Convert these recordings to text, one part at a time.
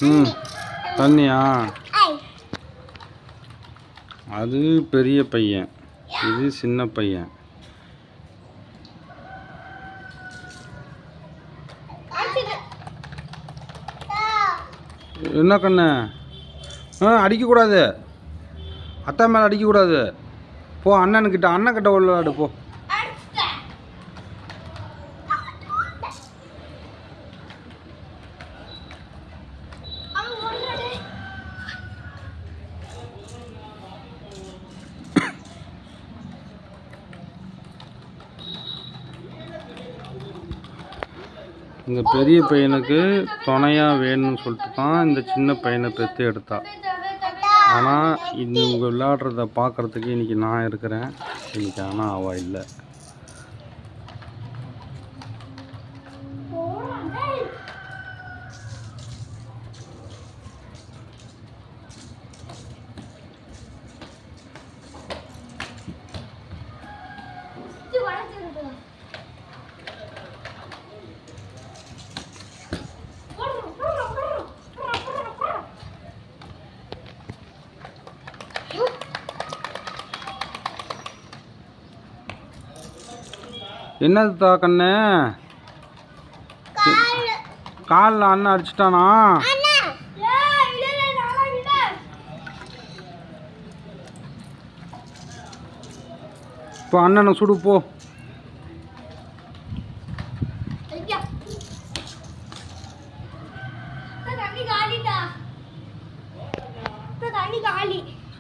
ம் தண்ணியா? அது பெரிய பையன், இது சின்ன பையன். என்ன கண்ணு? அடிக்கக்கூடாது, அத்தா மேலே அடிக்கக்கூடாது. போ அண்ணன்கிட்ட, அண்ணன்கிட்ட விளையாடு போ. இந்த பெரிய பையனுக்கு துணையாக வேணும்னு சொல்லிட்டு தான் இந்த சின்ன பையனை பெற்று எடுத்தா. ஆனால் இவங்க விளையாடுறத பார்க்குறதுக்கு இன்றைக்கி நான் இருக்கிறேன், இன்றைக்கி ஆனால் அவள் இல்லை. என்னதுதா கண்ணு? காலில் அண்ணன் அடிச்சிட்டானா? இப்போ அண்ணனை சுடு போ.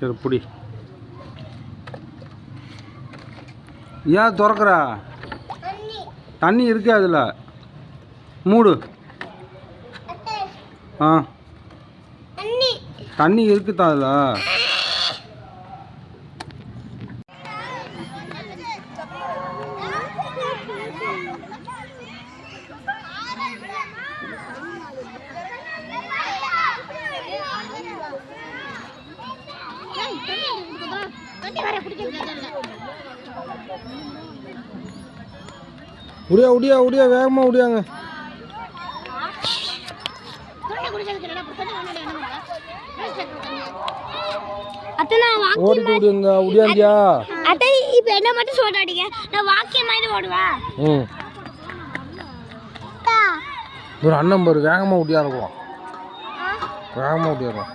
சரி புடி. ஏன் திறக்கிற? தண்ணி இருக்கு அதில், மூடு. ஆ தண்ணி இருக்குதா அதில்? உடியா உடியா உடியா, வேகமாக உடியாங்க. ஓடிட்டு ஓடிங்க, உடியாந்தியா? அத்தை இப்போ என்ன மட்டும் சொல்றாதீங்க, நான் வாக்கிய மாதிரி ஓடுவேன். ஒரு அண்ணன் பாரு, வேகமாக உடியா இருக்கும், வேகமாக உடியா இருக்கும்.